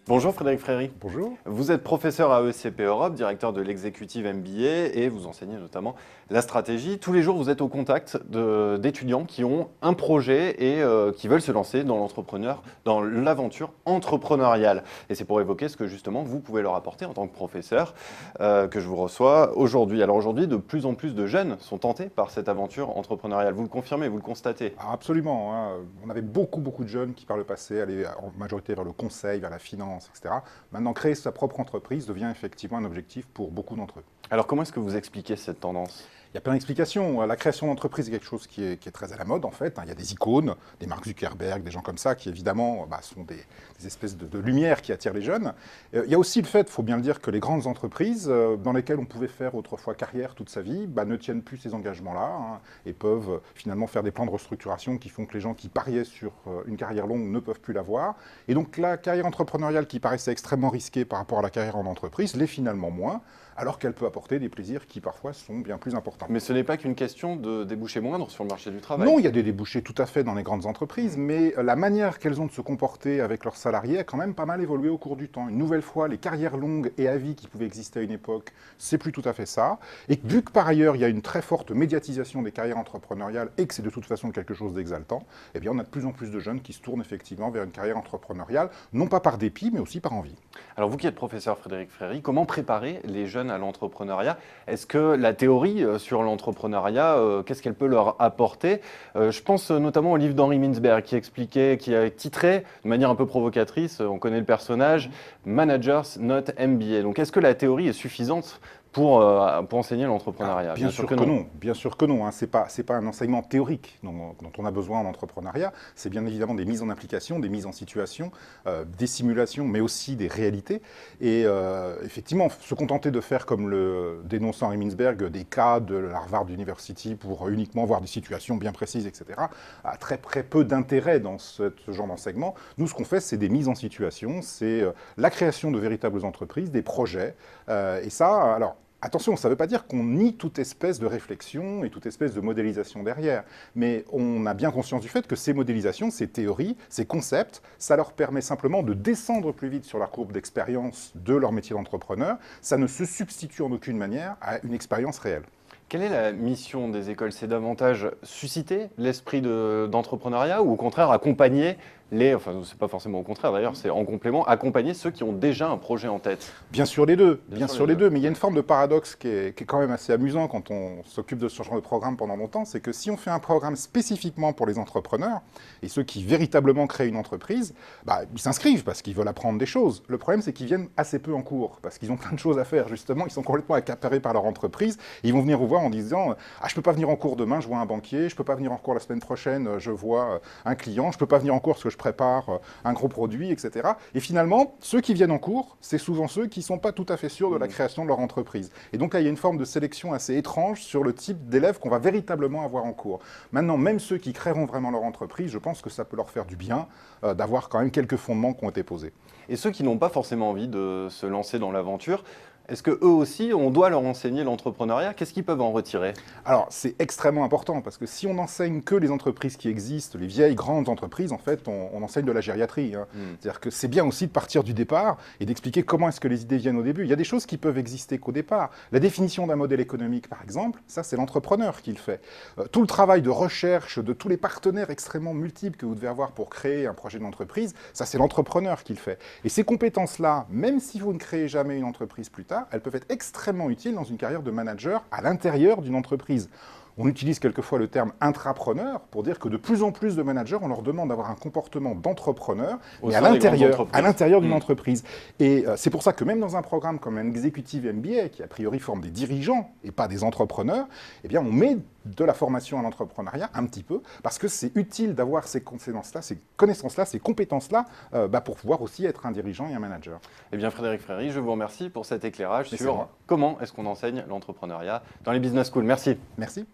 Bonjour Frédéric Fréry. Bonjour. Vous êtes professeur à ESCP Europe, directeur de l'exécutive MBA et vous enseignez notamment la stratégie. Tous les jours, vous êtes au contact d'étudiants qui ont un projet et qui veulent se lancer dans l'aventure entrepreneuriale. Et c'est pour évoquer ce que justement vous pouvez leur apporter en tant que professeur que je vous reçois aujourd'hui. Alors aujourd'hui, de plus en plus de jeunes sont tentés par cette aventure entrepreneuriale. Vous le confirmez, vous le constatez? Ah, absolument. On avait beaucoup de jeunes qui par le passé allaient en majorité vers le conseil, vers la finance, etc. Maintenant, créer sa propre entreprise devient effectivement un objectif pour beaucoup d'entre eux. Alors comment est-ce que vous expliquez cette tendance? Il y a plein d'explications. La création d'entreprise est quelque chose qui est très à la mode, en fait. Il y a des icônes, des Mark Zuckerberg, des gens comme ça, qui évidemment sont des espèces de lumière qui attirent les jeunes. Il y a aussi le fait, il faut bien le dire, que les grandes entreprises, dans lesquelles on pouvait faire autrefois carrière toute sa vie, ne tiennent plus ces engagements-là, et peuvent finalement faire des plans de restructuration qui font que les gens qui pariaient sur une carrière longue ne peuvent plus l'avoir. Et donc la carrière entrepreneuriale qui paraissait extrêmement risquée par rapport à la carrière en entreprise, l'est finalement moins, alors qu'elle peut apporter des plaisirs qui parfois sont bien plus importants. Mais ce n'est pas qu'une question de débouchés moindres sur le marché du travail. Non, il y a des débouchés tout à fait dans les grandes entreprises, mais la manière qu'elles ont de se comporter avec leurs salariés a quand même pas mal évolué au cours du temps. Une nouvelle fois, les carrières longues et à vie qui pouvaient exister à une époque, c'est plus tout à fait ça. Et vu que par ailleurs, il y a une très forte médiatisation des carrières entrepreneuriales et que c'est de toute façon quelque chose d'exaltant, eh bien on a de plus en plus de jeunes qui se tournent effectivement vers une carrière entrepreneuriale, non pas par dépit, mais aussi par envie. Alors vous qui êtes professeur Frédéric Fréry, comment préparer les jeunes à l'entrepreneuriat? Est-ce que la théorie sur l'entrepreneuriat, qu'est-ce qu'elle peut leur apporter? Je pense notamment au livre d'Henri Mintzberg qui expliquait, qui a titré de manière un peu provocatrice, on connaît le personnage, Managers Not MBA. Donc est-ce que la théorie est suffisante pour enseigner l'entrepreneuriat? Bien sûr que non. Bien sûr que non. Ce n'est pas un enseignement théorique dont on a besoin en entrepreneuriat. C'est bien évidemment des mises en application, des mises en situation, des simulations, mais aussi des réalités. Et effectivement, se contenter de faire, comme le dénonce Henri Mintzberg, des cas de la Harvard University pour uniquement voir des situations bien précises, etc., a très peu d'intérêt dans ce genre d'enseignement. Nous, ce qu'on fait, c'est des mises en situation, c'est la création de véritables entreprises, des projets. Et ça, alors, attention, ça ne veut pas dire qu'on nie toute espèce de réflexion et toute espèce de modélisation derrière, mais on a bien conscience du fait que ces modélisations, ces théories, ces concepts, ça leur permet simplement de descendre plus vite sur la courbe d'expérience de leur métier d'entrepreneur. Ça ne se substitue en aucune manière à une expérience réelle. Quelle est la mission des écoles? C'est davantage susciter l'esprit d'entrepreneuriat ou au contraire accompagner enfin c'est pas forcément au contraire d'ailleurs, c'est en complément, accompagner ceux qui ont déjà un projet en tête? Bien sûr les deux, bien sûr les deux, mais il y a une forme de paradoxe qui est quand même assez amusant quand on s'occupe de ce genre de programme pendant longtemps, c'est que si on fait un programme spécifiquement pour les entrepreneurs, et ceux qui véritablement créent une entreprise, ils s'inscrivent parce qu'ils veulent apprendre des choses. Le problème c'est qu'ils viennent assez peu en cours, parce qu'ils ont plein de choses à faire justement, ils sont complètement accaparés par leur entreprise, et ils vont venir vous voir en disant « Ah, je peux pas venir en cours demain, je vois un banquier, je peux pas venir en cours la semaine prochaine, je vois un client, je peux pas venir en cours parce que je prépare un gros produit, etc. » Et finalement, ceux qui viennent en cours, c'est souvent ceux qui ne sont pas tout à fait sûrs de la création de leur entreprise. Et donc là, il y a une forme de sélection assez étrange sur le type d'élèves qu'on va véritablement avoir en cours. Maintenant, même ceux qui créeront vraiment leur entreprise, je pense que ça peut leur faire du bien d'avoir quand même quelques fondements qui ont été posés. Et ceux qui n'ont pas forcément envie de se lancer dans l'aventure, est-ce qu'eux aussi, on doit leur enseigner l'entrepreneuriat? Qu'est-ce qu'ils peuvent en retirer? Alors, c'est extrêmement important, parce que si on n'enseigne que les entreprises qui existent, les vieilles grandes entreprises, en fait, on enseigne de la gériatrie. C'est-à-dire que c'est bien aussi de partir du départ et d'expliquer comment est-ce que les idées viennent au début. Il y a des choses qui peuvent exister qu'au départ. La définition d'un modèle économique, par exemple, ça, c'est l'entrepreneur qui le fait. Tout le travail de recherche de tous les partenaires extrêmement multiples que vous devez avoir pour créer un projet d'entreprise, ça, c'est l'entrepreneur qui le fait. Et ces compétences-là, même si vous ne créez jamais une entreprise plus tard, elles peuvent être extrêmement utiles dans une carrière de manager à l'intérieur d'une entreprise. On utilise quelquefois le terme intrapreneur pour dire que de plus en plus de managers, on leur demande d'avoir un comportement d'entrepreneur, mais à l'intérieur d'une entreprise. Et c'est pour ça que même dans un programme comme un Executive MBA, qui a priori forme des dirigeants et pas des entrepreneurs, eh bien on met de la formation à l'entrepreneuriat un petit peu, parce que c'est utile d'avoir ces connaissances-là, ces compétences-là, pour pouvoir aussi être un dirigeant et un manager. Eh bien Frédéric Fréry, je vous remercie pour cet éclairage sur comment est-ce qu'on enseigne l'entrepreneuriat dans les business schools. Merci. Merci.